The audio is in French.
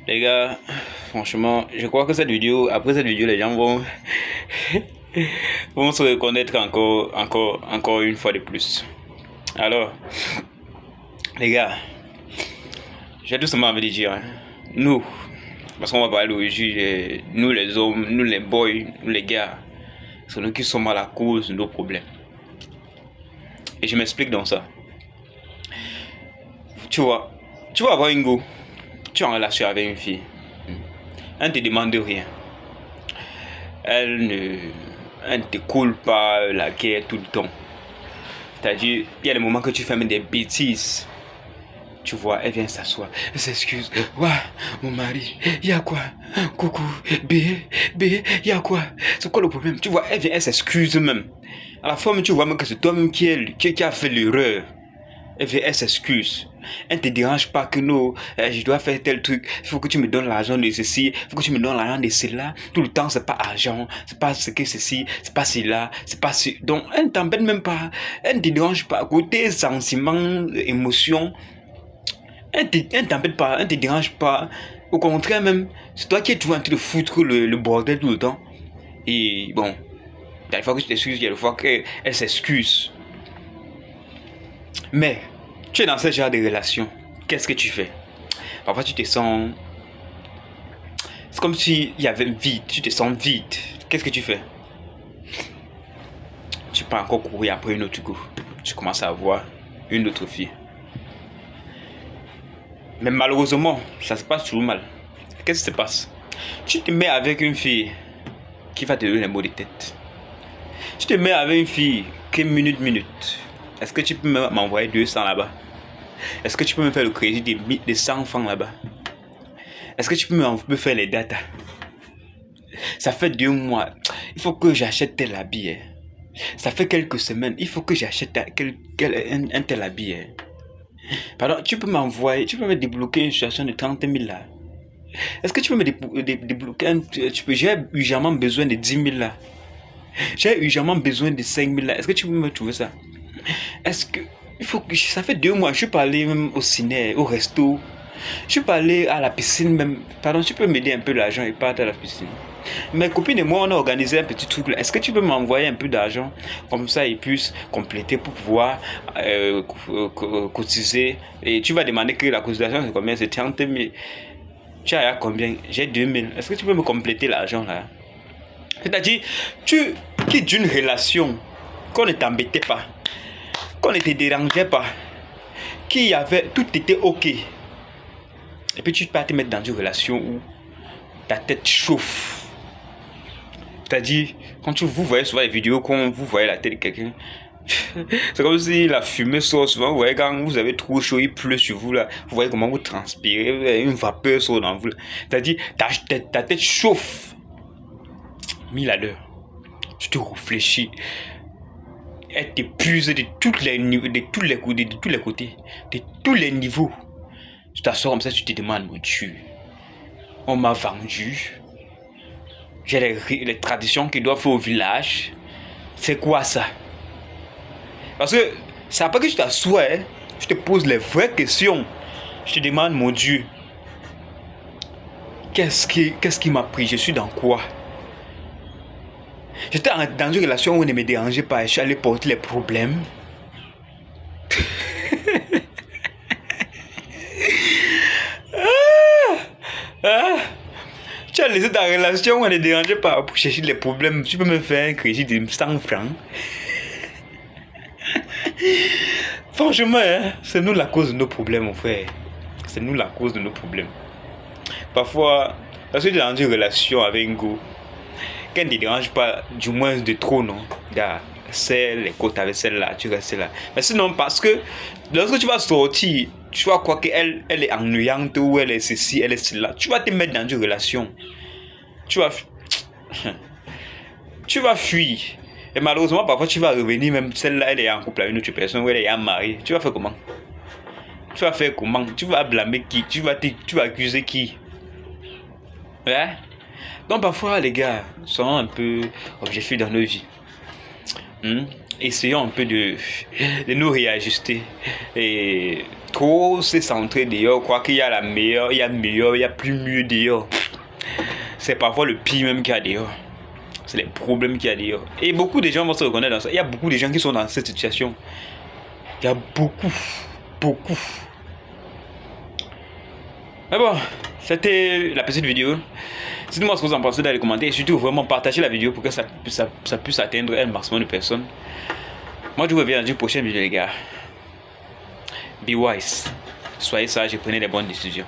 Les gars, franchement, je crois que après cette vidéo, les gens vont se reconnaître encore une fois de plus. Alors, les gars, j'ai tout simplement envie de dire, nous, parce qu'on va parler aujourd'hui, nous les hommes, nous les boys, nous les gars, c'est nous qui sommes à la cause de nos problèmes. Et je m'explique dans ça. Tu vas avoir une go, tu es en relation avec une fille, elle ne te demande rien, elle ne te coule pas la guerre tout le temps. C'est-à-dire, il y a des moments que tu fais même des bêtises. Tu vois, elle vient s'asseoir, elle s'excuse. Ouais, mon mari, il y a quoi? Coucou, bé, il y a quoi? C'est quoi le problème? Tu vois, elle vient, elle s'excuse même. À la fin, tu vois même que c'est toi-même qui a fait l'erreur. Elle s'excuse. Elle ne te dérange pas que non, je dois faire tel truc, il faut que tu me donnes l'argent de ceci, il faut que tu me donnes l'argent de cela. Tout le temps, c'est pas argent, c'est pas ce que ceci, c'est pas cela, c'est pas ce. Donc, elle ne t'embête même pas, elle ne te dérange pas. Côté sentiments, émotions, elle ne t'embête pas, elle ne te dérange pas. Au contraire, même, c'est toi qui es toujours en train de foutre le bordel tout le temps. Et bon, il y a des fois que tu t'excuses, il y a des fois qu'elle s'excuse. Mais, tu es dans ce genre de relation, qu'est-ce que tu fais? Parfois tu te sens... C'est comme s'il y avait vide, tu te sens vide. Qu'est-ce que tu fais? Tu peux encore courir après une autre go. Tu commences à voir une autre fille. Mais malheureusement, ça se passe toujours mal. Qu'est-ce qui se passe? Tu te mets avec une fille qui va te donner les maux de tête. Tu te mets avec une fille qui minute. Est-ce que tu peux m'envoyer 200 là-bas? Est-ce que tu peux me faire le crédit de 100 francs là-bas? Est-ce que tu peux me faire les datas? Ça fait 2 mois. Il faut que j'achète tel habit. Ça fait quelques semaines. Il faut que j'achète un tel habit. Pardon, tu peux me débloquer une situation de 30 000 là. Est-ce que tu peux me débloquer j'ai urgemment besoin de 10 000 là. J'ai urgemment besoin de 5 000 là. Est-ce que tu peux me trouver ça? Est-ce que... ça fait 2 mois, je suis pas allé même au ciné, au resto. Je suis pas allé à la piscine même. Pardon, tu peux m'aider un peu l'argent et partir à la piscine. Mes copines et moi, on a organisé un petit truc là. Est-ce que tu peux m'envoyer un peu d'argent? Comme ça, ils puissent compléter pour pouvoir cotiser. Et tu vas demander que la cotisation, c'est combien? C'est 30 000. Tu as combien? J'ai 2 000. Est-ce que tu peux me compléter l'argent là? C'est-à-dire, tu quittes une relation qu'on ne t'embêtait pas, qu'on ne te dérangeait pas, tout était ok. Et puis tu peux te mettre dans une relation où ta tête chauffe. C'est-à-dire, quand vous voyez souvent les vidéos, quand vous voyez la tête de quelqu'un, c'est comme si la fumée sort souvent. Vous voyez, quand vous avez trop chaud, il pleut sur vous là, vous voyez comment vous transpirez, une vapeur sort dans vous. C'est-à-dire, ta tête chauffe. 1000 à l'heure. Tu te réfléchis. Elle t'épuise de tous les côtés, de tous les niveaux. Tu t'assois comme ça, tu te demandes, mon Dieu, on m'a vendu. J'ai les traditions qui doivent faire au village. C'est quoi ça? Parce que c'est après que tu t'assois, je te pose les vraies questions. Je te demande, mon Dieu, qu'est-ce qui m'a pris? Je suis dans quoi? J'étais dans une relation où on ne me dérangeait pas. Je suis allé porter les problèmes. Tu as laissé ta relation où on ne dérangeait pas pour chercher les problèmes. Tu peux me faire un crédit de 100 francs. Franchement, c'est nous la cause de nos problèmes, mon frère. C'est nous la cause de nos problèmes. Parfois, parce que tu es dans une relation avec un gars, qu'elle ne te dérange pas, du moins de trop, non? Celle, les côtes avec celle-là, tu restes là. Mais sinon, parce que lorsque tu vas sortir, tu vas croire qu'elle est ennuyante ou elle est ceci, elle est cela. Tu vas te mettre dans une relation. Tu vas fuir. Et malheureusement, parfois, tu vas revenir, même celle-là, elle est en couple avec une autre personne ou elle est mariée. Tu vas faire comment? Tu vas blâmer qui? Tu vas accuser qui? Ouais? Donc parfois, les gars, soyons un peu objectifs dans nos vies. Essayons un peu de nous réajuster et trop se centrer dehors, croire qu'il y a la meilleure, il y a meilleur, il y a plus mieux dehors. C'est parfois le pire même qu'il y a dehors. C'est les problèmes qu'il y a dehors. Et beaucoup de gens vont se reconnaître dans ça. Il y a beaucoup de gens qui sont dans cette situation. Il y a beaucoup. Mais bon, c'était la petite vidéo. Dites-moi ce que vous en pensez dans les commentaires. Et surtout, vraiment partagez la vidéo pour que ça puisse atteindre un maximum de personnes. Moi, je vous reviens dans une prochaine vidéo, les gars. Be wise. Soyez sages et prenez les bonnes décisions.